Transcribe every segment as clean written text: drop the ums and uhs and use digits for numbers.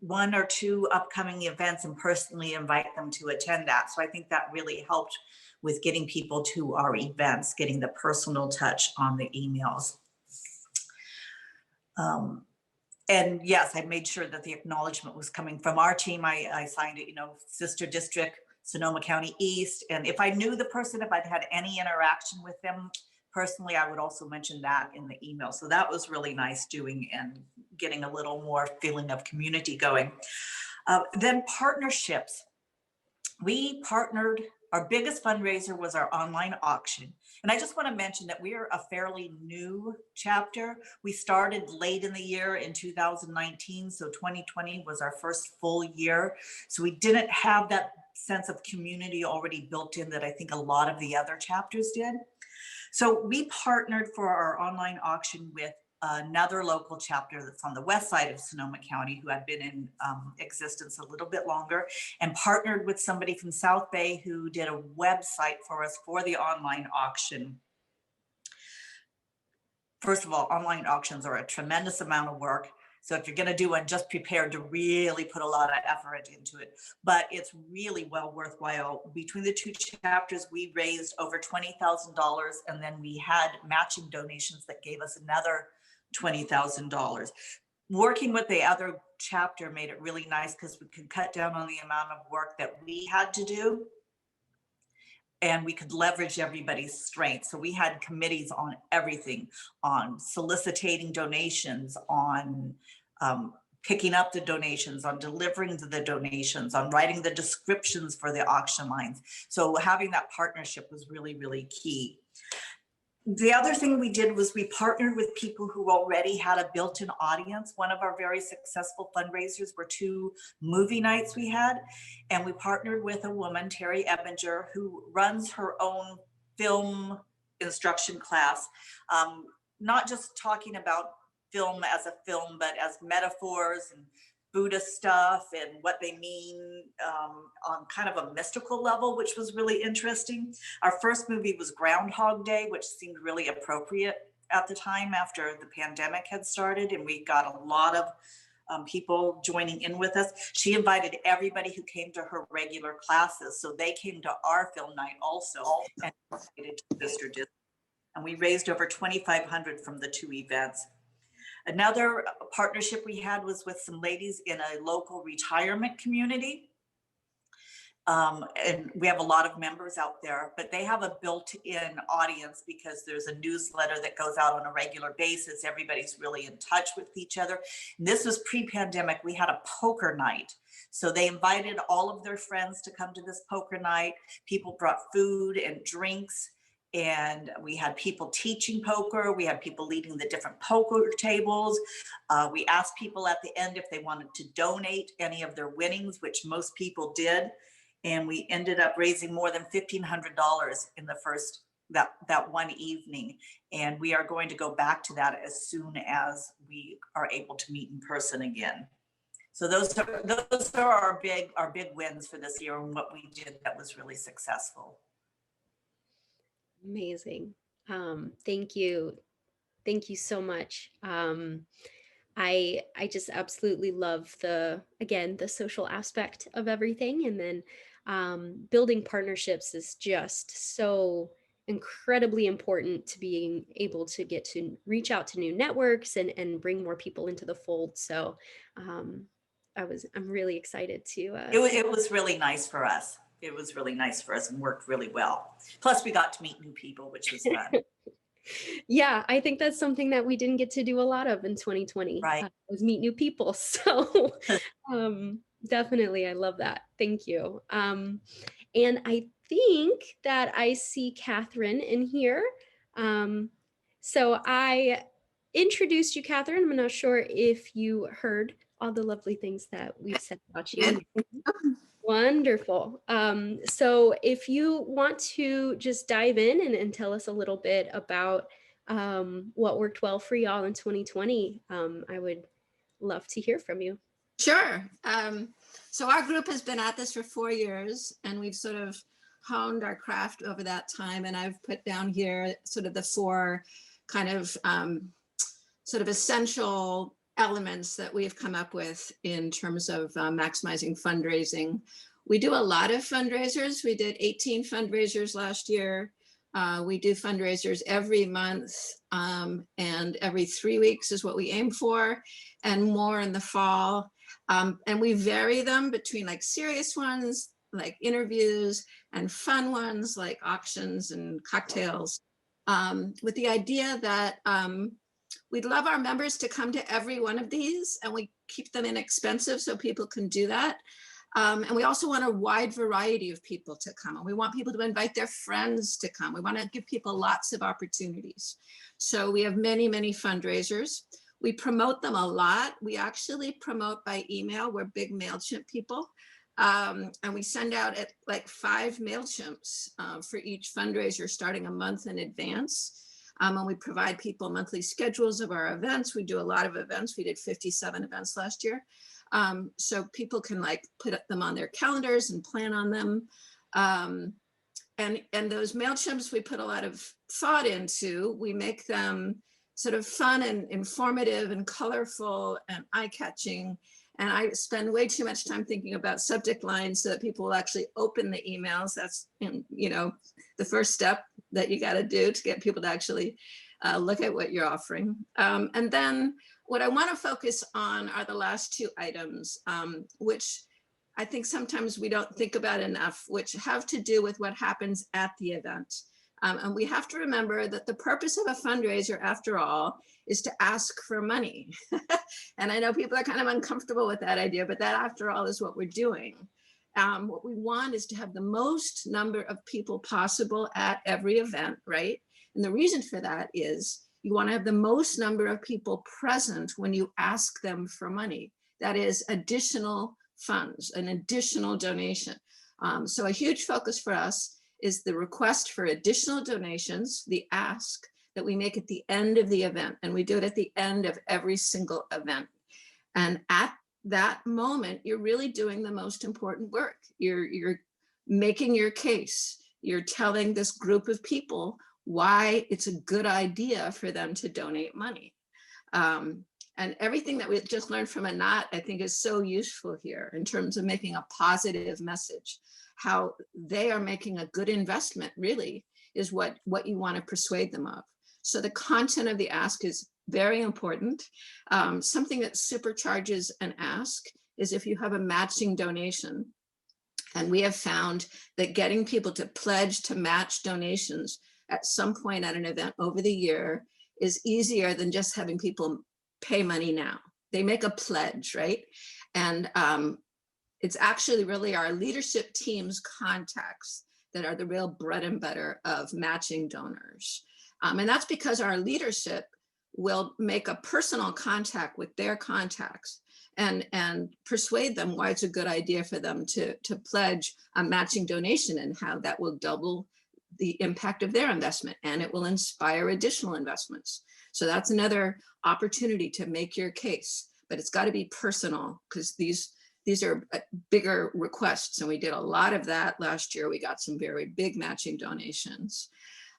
one or two upcoming events and personally invite them to attend that. So I think that really helped with getting people to our events, getting the personal touch on the emails. And yes, I made sure that the acknowledgement was coming from our team. I signed it, sister district, Sonoma County East. And if I knew the person, if I'd had any interaction with them personally, I would also mention that in the email. So that was really nice doing and getting a little more feeling of community going. Then partnerships. We partnered, our biggest fundraiser was our online auction. And I just want to mention that we are a fairly new chapter. We started late in the year in 2019. So 2020 was our first full year. So we didn't have that sense of community already built in that I think a lot of the other chapters did. So we partnered for our online auction with another local chapter that's on the west side of Sonoma County who had been in existence a little bit longer, and partnered with somebody from South Bay who did a website for us for the online auction. First of all, online auctions are a tremendous amount of work. So if you're going to do one, just prepare to really put a lot of effort into it. But it's really well worthwhile. Between the two chapters, we raised over $20,000, and then we had matching donations that gave us another $20,000. Working with the other chapter made it really nice because we could cut down on the amount of work that we had to do, and we could leverage everybody's strengths. So we had committees on everything, on soliciting donations, on picking up the donations, on delivering the donations, on writing the descriptions for the auction lines. So having that partnership was really, really key. The other thing we did was we partnered with people who already had a built-in audience. One of our very successful fundraisers were 2 movie nights we had, and we partnered with a woman, Terry Ebinger, who runs her own film instruction class, not just talking about film as a film, but as metaphors and Buddhist stuff and what they mean on kind of a mystical level, which was really interesting. Our first movie was Groundhog Day, which seemed really appropriate at the time after the pandemic had started, and we got a lot of people joining in with us. She invited everybody who came to her regular classes, so they came to our film night also, and invited to Sister District. And we raised over $2,500 from the 2 events. Another partnership we had was with some ladies in a local retirement community. And we have a lot of members out there, but they have a built-in audience because there's a newsletter that goes out on a regular basis. Everybody's really in touch with each other. And this was pre-pandemic. We had a poker night. So they invited all of their friends to come to this poker night. People brought food and drinks. And we had people teaching poker. We had people leading the different poker tables. We asked people at the end if they wanted to donate any of their winnings, which most people did. And we ended up raising more than $1,500 in the first, that one evening. And we are going to go back to that as soon as we are able to meet in person again. So those are our big wins for this year and what we did that was really successful. Amazing. Thank you. Thank you so much. I just absolutely love the social aspect of everything. And then building partnerships is just so incredibly important to being able to get to reach out to new networks and bring more people into the fold. So I'm really excited to. It was really nice for us. It was really nice for us and worked really well. Plus we got to meet new people, which was fun. Yeah, I think that's something that we didn't get to do a lot of in 2020, right? Was meet new people. So definitely, I love that. Thank you. And I think that I see Catherine in here. So I introduced you, Catherine. I'm not sure if you heard all the lovely things that we've said about you. Wonderful. So if you want to just dive in and tell us a little bit about what worked well for y'all in 2020, I would love to hear from you. Sure. So our group has been at this for 4 years, and we've sort of honed our craft over that time. And I've put down here sort of the 4 kind of sort of essential elements that we've come up with in terms of maximizing fundraising. We do a lot of fundraisers. We did 18 fundraisers last year. We do fundraisers every month, and every 3 weeks is what we aim for, and more in the fall. And we vary them between like serious ones, like interviews, and fun ones like auctions and cocktails, with the idea that we'd love our members to come to every one of these, and we keep them inexpensive so people can do that. And we also want a wide variety of people to come. And we want people to invite their friends to come. We want to give people lots of opportunities. So we have many, many fundraisers. We promote them a lot. We actually promote by email. We're big MailChimp people. And we send out at like 5 MailChimps for each fundraiser starting a month in advance. And we provide people monthly schedules of our events. We do a lot of events. We did 57 events last year. So people can like put them on their calendars and plan on them. And those MailChimps we put a lot of thought into. We make them sort of fun and informative and colorful and eye-catching. And I spend way too much time thinking about subject lines so that people will actually open the emails. That's, you know, the first step that you got to do to get people to actually look at what you're offering. And then what I want to focus on are the last 2 items, which I think sometimes we don't think about enough, which have to do with what happens at the event. And we have to remember that the purpose of a fundraiser, after all, is to ask for money. And I know people are kind of uncomfortable with that idea, but that, after all, is what we're doing. What we want is to have the most number of people possible at every event, right? And the reason for that is you want to have the most number of people present when you ask them for money. That is additional funds, an additional donation. So a huge focus for us is the request for additional donations, the ask that we make at the end of the event. And we do it at the end of every single event. And at that moment, you're really doing the most important work. You're making your case. You're telling this group of people why it's a good idea for them to donate money. And everything that we just learned from Anat, I think, is so useful here in terms of making a positive message. How they are making a good investment really is what you want to persuade them of. So the content of the ask is very important. Something that supercharges an ask is if you have a matching donation. And we have found that getting people to pledge to match donations at some point at an event over the year is easier than just having people pay money now. They make a pledge, right? And it's actually really our leadership team's contacts that are the real bread and butter of matching donors. And that's because our leadership will make a personal contact with their contacts and persuade them why it's a good idea for them to pledge a matching donation and how that will double the impact of their investment, and it will inspire additional investments. So that's another opportunity to make your case, but it's got to be personal because these are bigger requests, and we did a lot of that last year. We got some very big matching donations.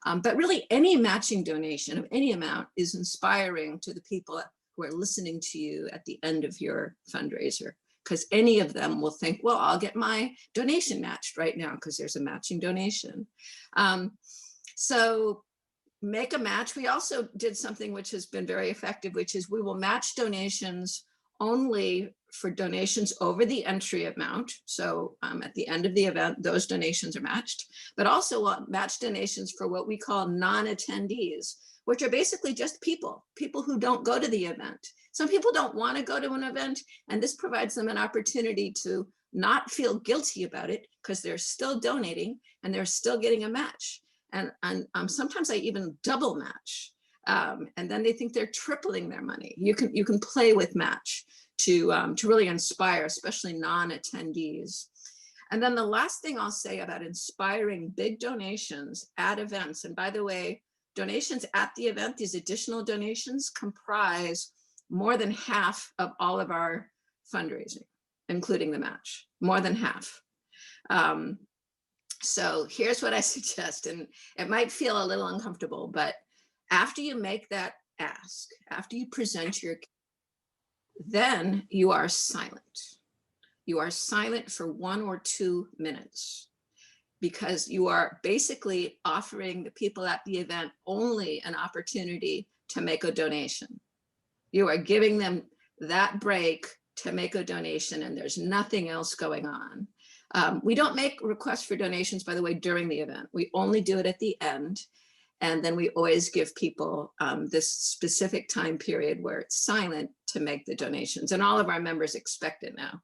But really, any matching donation of any amount is inspiring to the people who are listening to you at the end of your fundraiser, because any of them will think, well, I'll get my donation matched right now because there's a matching donation. So make a match. We also did something which has been very effective, which is we will match donations only for donations over the entry amount. So at the end of the event, those donations are matched, but also we'll match donations for what we call non-attendees, which are basically just people who don't go to the event. Some people don't want to go to an event, and this provides them an opportunity to not feel guilty about it because they're still donating and they're still getting a match. And sometimes I even double match. And then they think they're tripling their money. You can play with match to really inspire, especially non-attendees. And then the last thing I'll say about inspiring big donations at events, and by the way, donations at the event, these additional donations comprise more than half of all of our fundraising, including the match, more than half. So here's what I suggest, and it might feel a little uncomfortable, but after you make that ask, after you present your, then you are silent. You are silent for 1 or 2 minutes, because you are basically offering the people at the event only an opportunity to make a donation. You are giving them that break to make a donation, and there's nothing else going on. We don't make requests for donations, by the way, during the event. We only do it at the end. And then we always give people this specific time period where it's silent to make the donations. And all of our members expect it now.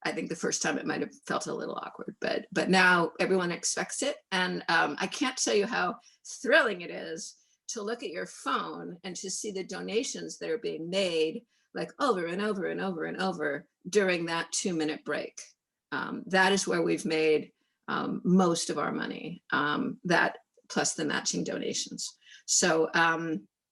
I think the first time it might have felt a little awkward, but now everyone expects it. And I can't tell you how thrilling it is to look at your phone and to see the donations that are being made, like over and over and over and over during that 2-minute break. That is where we've made most of our money, that plus the matching donations. So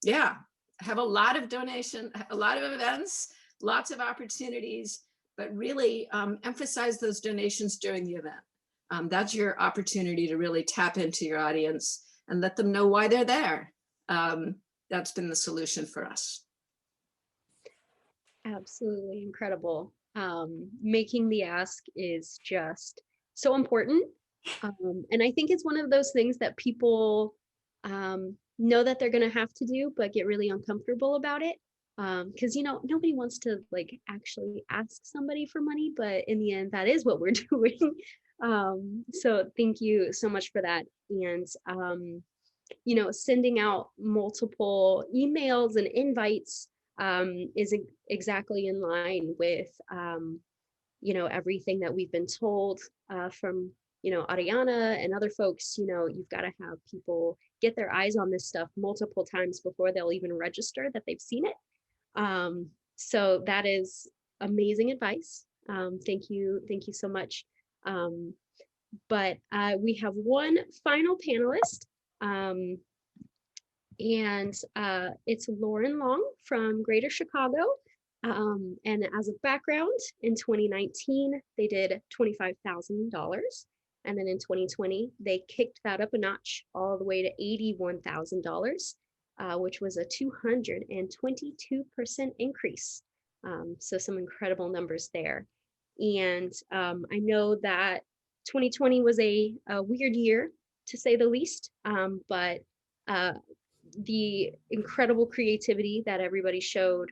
yeah, have a lot of donation, a lot of events, lots of opportunities, but really emphasize those donations during the event. That's your opportunity to really tap into your audience and let them know why they're there. That's been the solution for us. Absolutely incredible. Making the ask is just so important. And I think it's one of those things that people know that they're going to have to do, but get really uncomfortable about it. Because, you know, nobody wants to like actually ask somebody for money, but in the end, that is what we're doing. So thank you so much for that. And, you know, sending out multiple emails and invites is exactly in line with, you know, everything that we've been told from, you know, Ariana and other folks. You know, you've got to have people get their eyes on this stuff multiple times before they'll even register that they've seen it. So that is amazing advice. Thank you so much. But we have one final panelist. And it's Lauren Long from Greater Chicago. And as a background, in 2019, they did $25,000. And then in 2020, they kicked that up a notch all the way to $81,000, which was a 222% increase. So some incredible numbers there. And I know that 2020 was a weird year, to say the least, but the incredible creativity that everybody showed,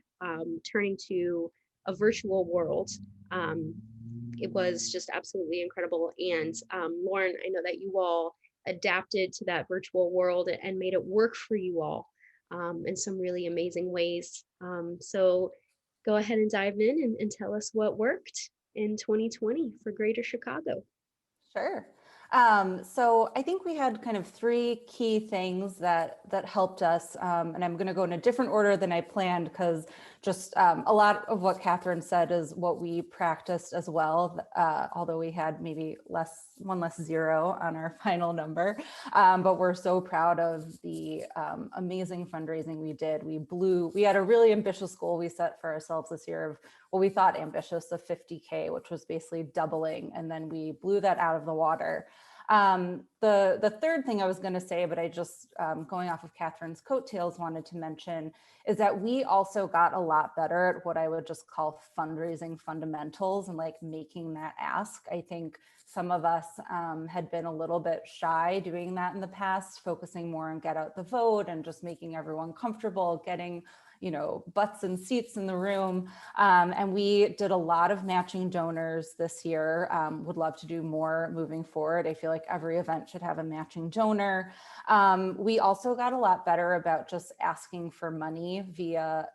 turning to a virtual world, it was just absolutely incredible. And Lauren, I know that you all adapted to that virtual world and made it work for you all in some really amazing ways. So go ahead and dive in and tell us what worked in 2020 for Greater Chicago. Sure. So I think we had kind of 3 key things that helped us, and I'm going to go in a different order than I planned, because just a lot of what Catherine said is what we practiced as well, although we had maybe one less zero on our final number. But we're so proud of the amazing fundraising we did. We had a really ambitious goal we set for ourselves this year of what we thought ambitious, of 50K, which was basically doubling, and then we blew that out of the water. The third thing I was going to say, but I just, going off of Catherine's coattails, wanted to mention is that we also got a lot better at what I would just call fundraising fundamentals and like making that ask. I think some of us had been a little bit shy doing that in the past, focusing more on get out the vote and just making everyone comfortable, getting, you know, butts and seats in the room. And we did a lot of matching donors this year. Would love to do more moving forward. I feel like every event should have a matching donor. We also got a lot better about just asking for money via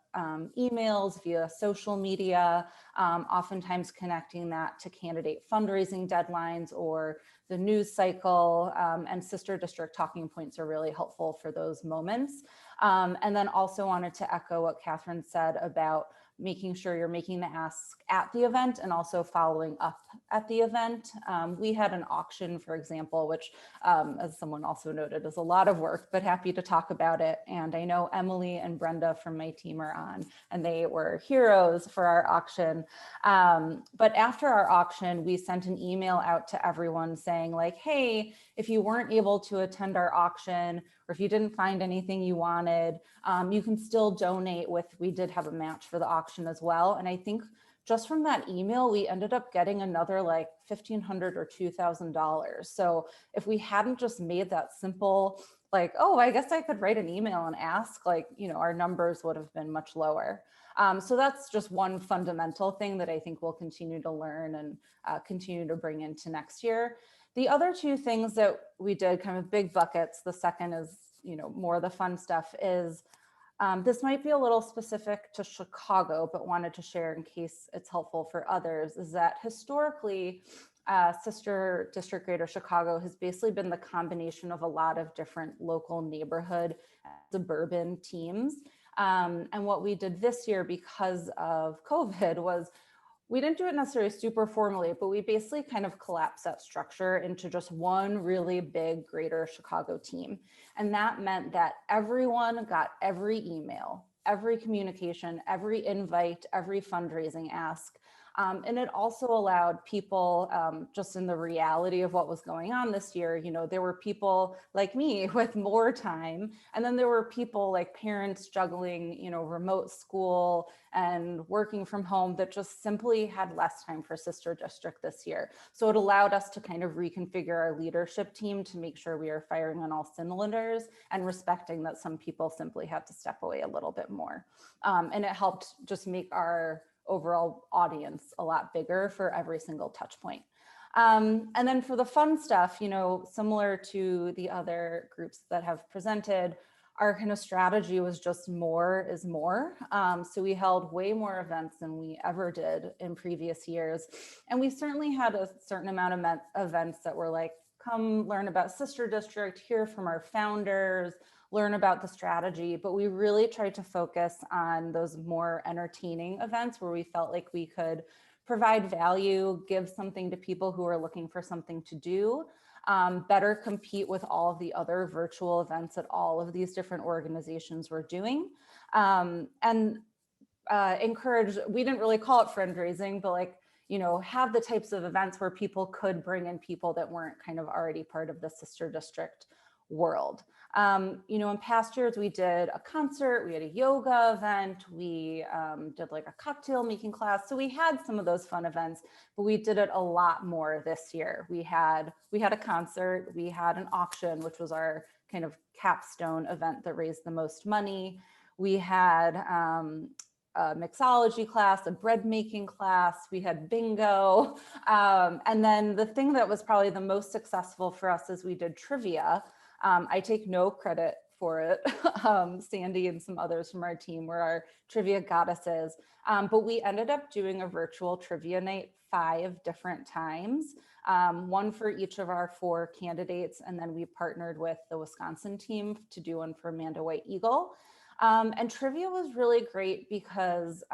emails, via social media, oftentimes connecting that to candidate fundraising deadlines or the news cycle, and sister district talking points are really helpful for those moments. And then also wanted to echo what Catherine said about making sure you're making the ask at the event and also following up at the event. We had an auction, for example, which, as someone also noted, is a lot of work, but happy to talk about it. And I know Emily and Brenda from my team are on, and they were heroes for our auction. But after our auction, we sent an email out to everyone saying like, hey, if you weren't able to attend our auction, or if you didn't find anything you wanted, you can still donate we did have a match for the auction auction as well. And I think just from that email, we ended up getting another like $1,500 or $2,000. So if we hadn't just made that simple, like, oh, I guess I could write an email and ask, like, you know, our numbers would have been much lower. So that's just one fundamental thing that I think we'll continue to learn and continue to bring into next year. The other two things that we did, kind of big buckets, the second is, you know, more the fun stuff, is this might be a little specific to Chicago, but wanted to share in case it's helpful for others, is that historically, Sister District Greater Chicago has basically been the combination of a lot of different local neighborhood, suburban teams. And what we did this year because of COVID was we didn't do it necessarily super formally, but we basically kind of collapsed that structure into just one really big Greater Chicago team. And that meant that everyone got every email, every communication, every invite, every fundraising ask. And it also allowed people, just in the reality of what was going on this year, you know, there were people like me with more time. And then there were people like parents juggling, you know, remote school and working from home that just simply had less time for Sister District this year. So it allowed us to kind of reconfigure our leadership team to make sure we are firing on all cylinders and respecting that some people simply had to step away a little bit more. And it helped just make our overall audience a lot bigger for every single touch point. And then for the fun stuff, you know, similar to the other groups that have presented, our kind of strategy was just more is more. So we held way more events than we ever did in previous years. And we certainly had a certain amount of events that were like, come learn about Sister District, hear from our founders, learn about the strategy, but we really tried to focus on those more entertaining events where we felt like we could provide value, give something to people who are looking for something to do, better compete with all of the other virtual events that all of these different organizations were doing, and encourage, we didn't really call it fundraising, but like, you know, have the types of events where people could bring in people that weren't kind of already part of the Sister District world. You know, in past years, we did a concert, we had a yoga event, we did like a cocktail making class. So we had some of those fun events, but we did it a lot more this year. We had a concert, we had an auction, which was our kind of capstone event that raised the most money. We had a mixology class, a bread making class, we had bingo. And then the thing that was probably the most successful for us is we did trivia. I take no credit for it. Sandy and some others from our team were our trivia goddesses. But we ended up doing a virtual trivia night 5 different times, one for each of our 4 candidates. And then we partnered with the Wisconsin team to do one for Amanda White Eagle. And trivia was really great because,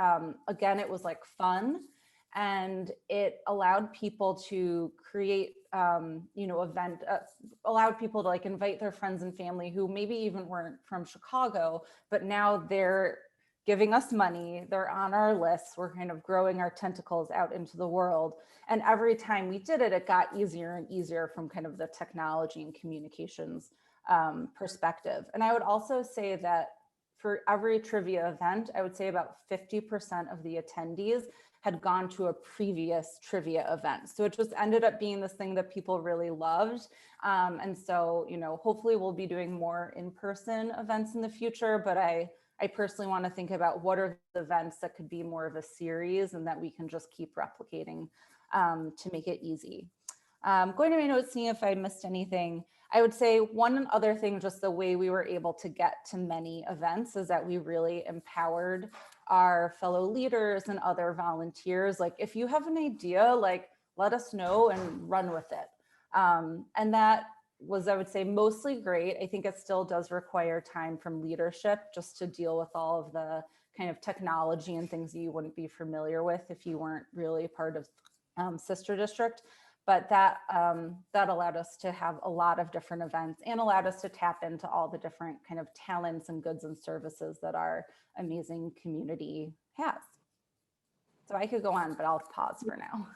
again, it was like fun. And it allowed people to create, you know, allowed people to like invite their friends and family who maybe even weren't from Chicago, but now they're giving us money, they're on our lists, we're kind of growing our tentacles out into the world. And every time we did it, it got easier and easier from kind of the technology and communications perspective. And I would also say that for every trivia event, I would say about 50% of the attendees had gone to a previous trivia event. So it just ended up being this thing that people really loved. And so, you know, hopefully we'll be doing more in-person events in the future, but I personally want to think about what are the events that could be more of a series and that we can just keep replicating to make it easy. Going to my notes, seeing if I missed anything. I would say one other thing, just the way we were able to get to many events is that we really empowered our fellow leaders and other volunteers. Like, if you have an idea, like, let us know and run with it. And that was, I would say, mostly great. I think it still does require time from leadership just to deal with all of the kind of technology and things that you wouldn't be familiar with if you weren't really part of Sister District. But that allowed us to have a lot of different events and allowed us to tap into all the different kind of talents and goods and services that our amazing community has. So I could go on, but I'll pause for now.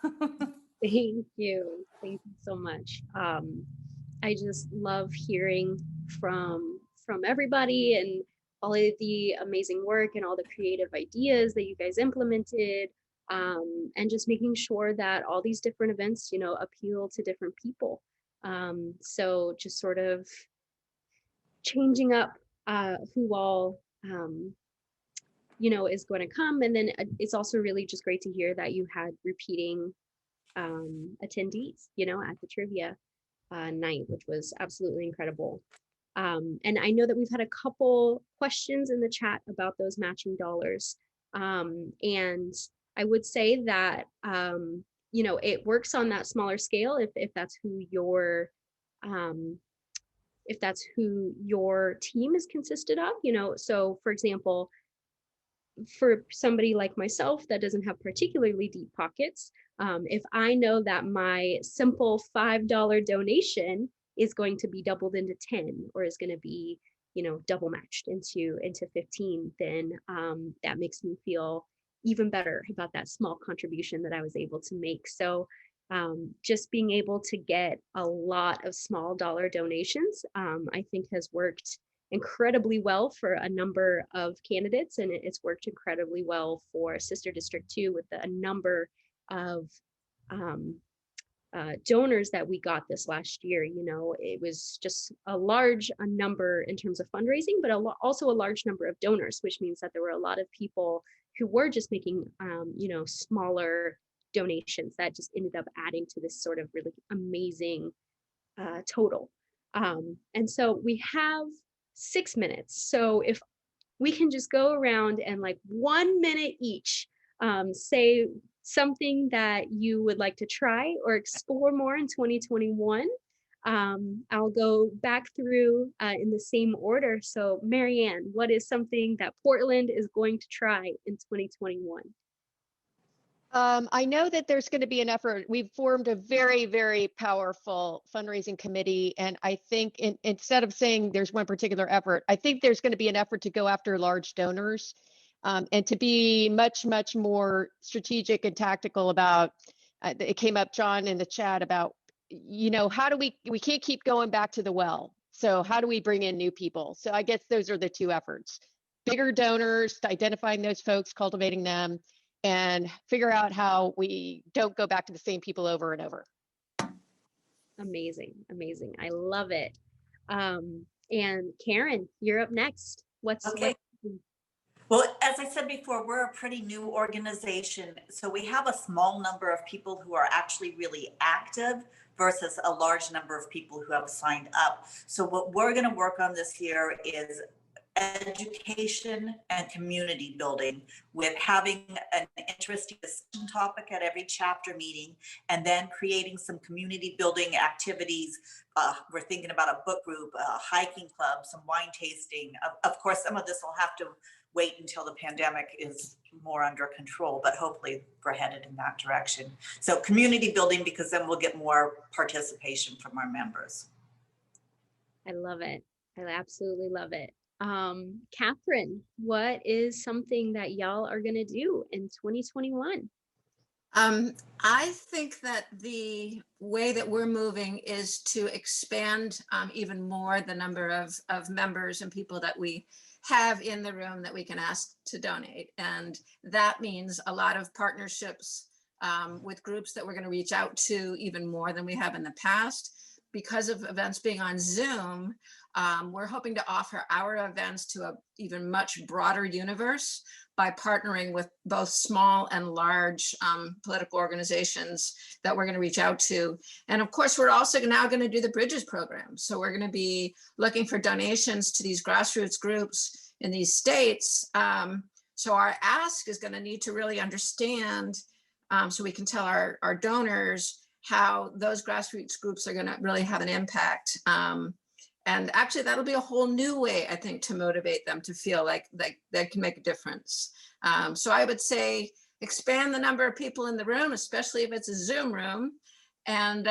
Thank you. Thank you so much. I just love hearing from everybody and all of the amazing work and all the creative ideas that you guys implemented, and just making sure that all these different events, you know, appeal to different people. So just sort of changing up who all you know, is going to come. And then it's also really just great to hear that you had repeating attendees, you know, at the trivia night, which was absolutely incredible. And I know that we've had a couple questions in the chat about those matching dollars. And I would say that, you know, it works on that smaller scale if that's who your if that's who your team is consisted of, you know. So for example, for somebody like myself that doesn't have particularly deep pockets, if I know that my simple $5 donation is going to be doubled into 10, or is going to be, you know, double matched into 15, then that makes me feel even better about that small contribution that I was able to make. So just being able to get a lot of small dollar donations, I think has worked incredibly well for a number of candidates, and it's worked incredibly well for Sister District 2 with a number of donors that we got this last year. You know, it was just a number in terms of fundraising, but also a large number of donors, which means that there were a lot of people who were just making, you know, smaller donations that just ended up adding to this sort of really amazing total. And so we have 6 minutes. So if we can just go around and like 1 minute each, say something that you would like to try or explore more in 2021. I'll go back through in the same order. So Marianne, what is something that Portland is going to try in 2021? I know that there's going to be an effort. We've formed a very, very powerful fundraising committee. And I think instead of saying there's one particular effort, I think there's going to be an effort to go after large donors, and to be much, much more strategic and tactical about, it came up, John, in the chat about, you know, how do we can't keep going back to the well. So how do we bring in new people? So I guess those are the two efforts: bigger donors, identifying those folks, cultivating them, and figure out how we don't go back to the same people over and over. Amazing, amazing. I love it. And Karen, you're up next. Okay. Well, as I said before, we're a pretty new organization. So we have a small number of people who are actually really active versus a large number of people who have signed up. So what we're going to work on this year is education and community building, with having an interesting discussion topic at every chapter meeting, and then creating some community building activities. We're thinking about a book group, a hiking club, some wine tasting. Of course, some of this will have to wait until the pandemic is more under control, but hopefully we're headed in that direction. So community building, because then we'll get more participation from our members. I love it. I absolutely love it. Catherine, what is something that y'all are going to do in 2021? I think that the way that we're moving is to expand even more the number of members and people that we have in the room that we can ask to donate. And that means a lot of partnerships with groups that we're going to reach out to even more than we have in the past. Because of events being on Zoom, we're hoping to offer our events to an even much broader universe by partnering with both small and large political organizations that we're going to reach out to. And of course, we're also now going to do the Bridges program. So we're going to be looking for donations to these grassroots groups in these states. So our ask is going to need to really understand, so we can tell our donors how those grassroots groups are going to really have an impact. And actually, that'll be a whole new way, I think, to motivate them to feel like they can make a difference. So I would say expand the number of people in the room, especially if it's a Zoom room, and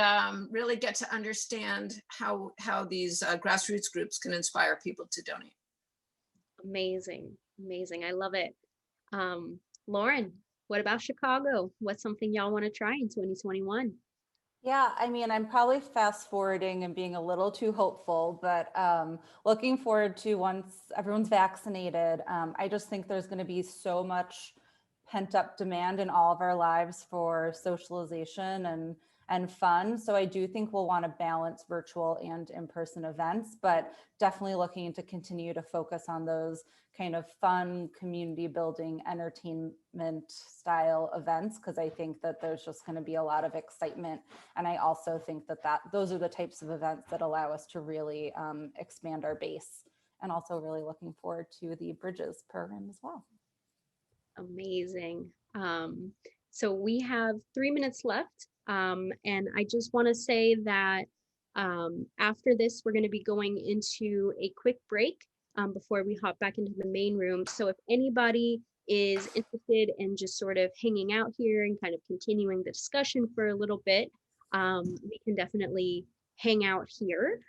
really get to understand how these grassroots groups can inspire people to donate. Amazing, amazing. I love it. Lauren, what about Chicago? What's something y'all want to try in 2021? Yeah, I mean, I'm probably fast forwarding and being a little too hopeful, but looking forward to once everyone's vaccinated. I just think there's going to be so much pent up demand in all of our lives for socialization and fun. So I do think we'll want to balance virtual and in-person events, but definitely looking to continue to focus on those kind of fun, community building, entertainment style events, because I think that there's just going to be a lot of excitement. And I also think that those are the types of events that allow us to really expand our base, and also really looking forward to the Bridges program as well. Amazing. So we have 3 minutes left. And I just want to say that after this, we're going to be going into a quick break before we hop back into the main room. So if anybody is interested in just sort of hanging out here and kind of continuing the discussion for a little bit, we can definitely hang out here.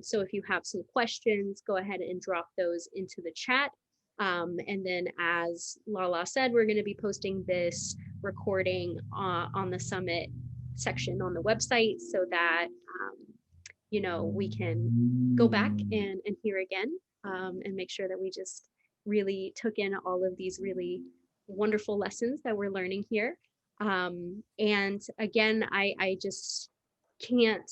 So if you have some questions, go ahead and drop those into the chat. And then, as Lala said, we're going to be posting this recording on the summit section on the website so that, you know, we can go back and hear again and make sure that we just really took in all of these really wonderful lessons that we're learning here. And again, I just can't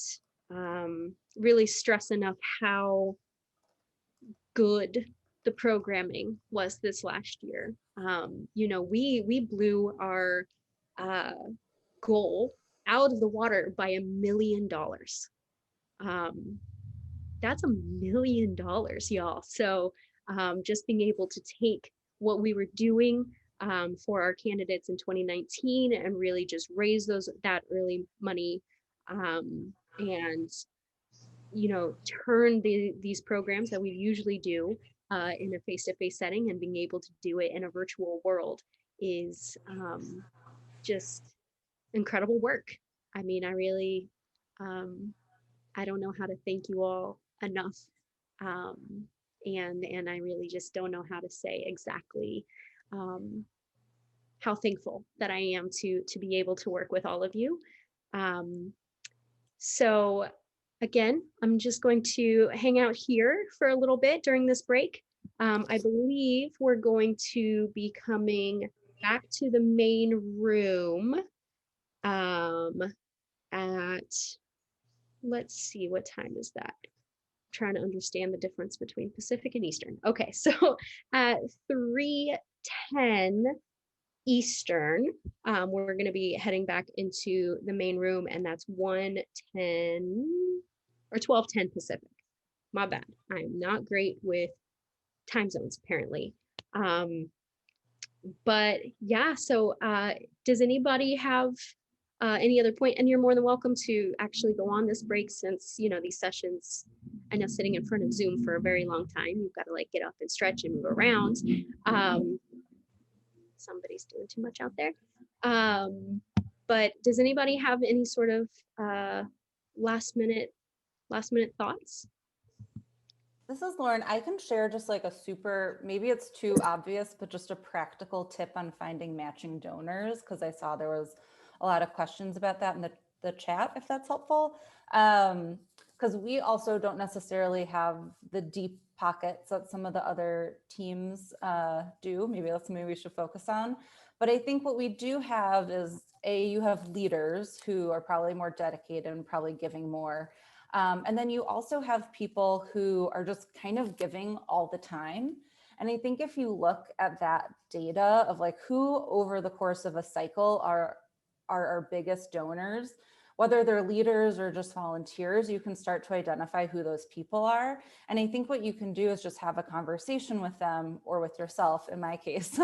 really stress enough how good the programming was this last year. You know, we blew our goal out of the water by $1 million. That's $1 million, y'all. So just being able to take what we were doing for our candidates in 2019 and really just raise that early money and you know, turn these programs that we usually do in a face-to-face setting and being able to do it in a virtual world is just incredible work. I mean, I really, I don't know how to thank you all enough. And I really just don't know how to say exactly how thankful that I am to be able to work with all of you. So again, I'm just going to hang out here for a little bit during this break. I believe we're going to be coming back to the main room at, let's see, what time is that? I'm trying to understand the difference between Pacific and Eastern. Okay, so at 3:10 Eastern, we're going to be heading back into the main room, and that's 1:10 or 12:10 Pacific. My bad. I'm not great with time zones, apparently. But yeah, so does anybody have any other point? And you're more than welcome to actually go on this break, since, you know, these sessions, I know sitting in front of Zoom for a very long time, you've got to like get up and stretch and move around. Somebody's doing too much out there. But does anybody have any sort of last minute thoughts? This is Lauren. I can share just like a super, maybe it's too obvious, but just a practical tip on finding matching donors, because I saw there was a lot of questions about that in the chat, if that's helpful. Because we also don't necessarily have the deep pockets that some of the other teams do. Maybe that's something we should focus on. But I think what we do have is, you have leaders who are probably more dedicated and probably giving more. And then you also have people who are just kind of giving all the time. And I think if you look at that data of like who over the course of a cycle are our biggest donors, whether they're leaders or just volunteers, you can start to identify who those people are. And I think what you can do is just have a conversation with them, or with yourself, in my case,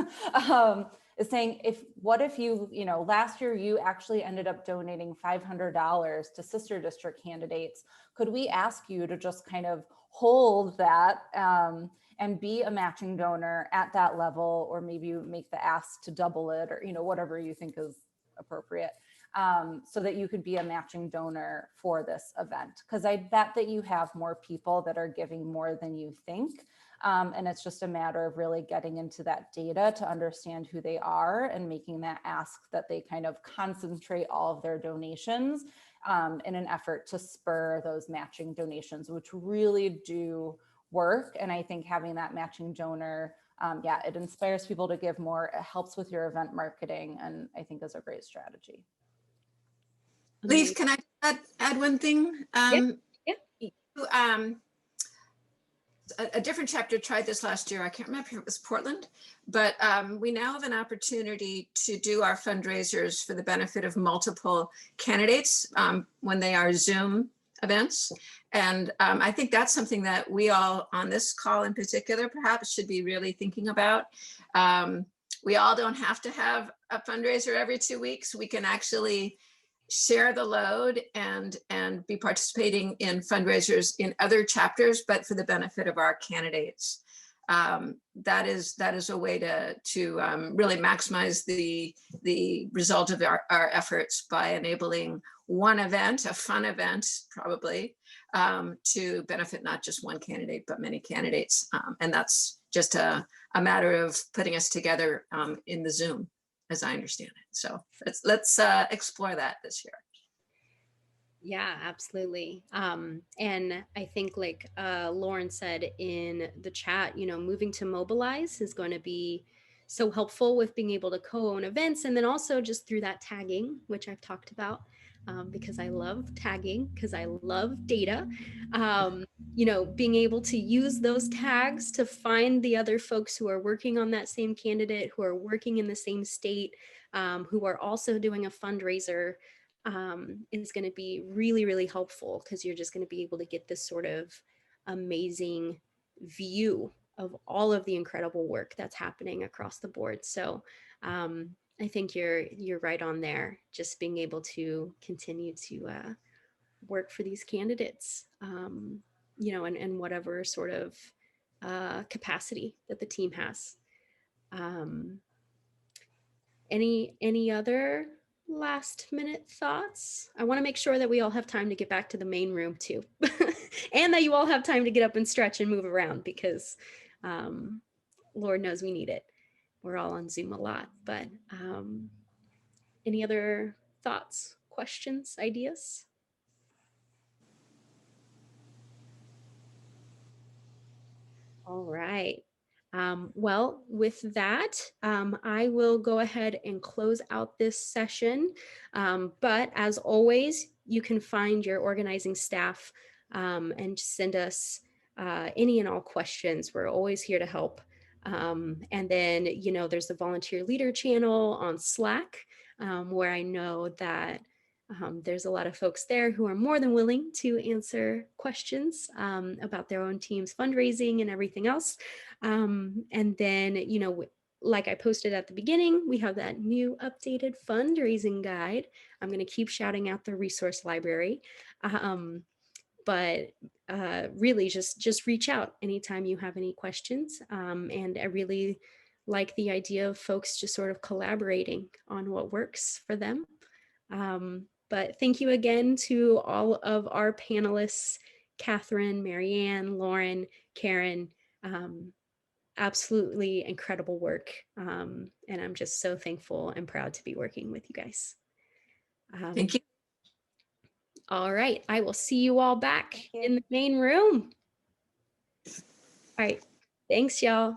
is saying, what if you know, last year you actually ended up donating $500 to sister district candidates. Could we ask you to just kind of hold that and be a matching donor at that level, or maybe you make the ask to double it, or, you know, whatever you think is appropriate, so that you could be a matching donor for this event. Because I bet that you have more people that are giving more than you think. And it's just a matter of really getting into that data to understand who they are and making that ask that they kind of concentrate all of their donations in an effort to spur those matching donations, which really do work. And I think having that matching donor, yeah, it inspires people to give more. It helps with your event marketing, and I think is a great strategy. Leaf, can I add one thing? Yeah. You, a different chapter tried this last year. I can't remember if it was Portland, but we now have an opportunity to do our fundraisers for the benefit of multiple candidates when they are Zoom events. And I think that's something that we all on this call in particular, perhaps should be really thinking about. We all don't have to have a fundraiser every 2 weeks. We can actually share the load and be participating in fundraisers in other chapters, but for the benefit of our candidates. That is a way to really maximize the result of our efforts by enabling one event, a fun event probably, to benefit not just one candidate, but many candidates. And that's just a matter of putting us together in the Zoom, as I understand it. So let's explore that this year. Yeah, absolutely. And I think like Lauren said in the chat, moving to Mobilize is going to be so helpful with being able to co-own events. And then also just through that tagging, which I've talked about, because I love tagging, because I love data, being able to use those tags to find the other folks who are working on that same candidate, who are working in the same state, who are also doing a fundraiser, is going to be really, really helpful, because you're just going to be able to get this sort of amazing view of all of the incredible work that's happening across the board. So I think you're right on there, just being able to continue to work for these candidates, and whatever sort of capacity that the team has. Any other last minute thoughts? I want to make sure that we all have time to get back to the main room too, and that you all have time to get up and stretch and move around, because Lord knows we need it. We're all on Zoom a lot, but any other thoughts, questions, ideas? All right. Well, with that, I will go ahead and close out this session. But as always, you can find your organizing staff and send us any and all questions. We're always here to help. And then, there's the volunteer leader channel on Slack, where I know that there's a lot of folks there who are more than willing to answer questions about their own team's fundraising and everything else. And then, like I posted at the beginning, we have that new updated fundraising guide. I'm going to keep shouting out the resource library. But really just reach out anytime you have any questions. And I really like the idea of folks just sort of collaborating on what works for them. But thank you again to all of our panelists, Catherine, Marianne, Lauren, Karen. Absolutely incredible work. And I'm just so thankful and proud to be working with you guys. Thank you. All right, I will see you all back in the main room. All right, thanks y'all.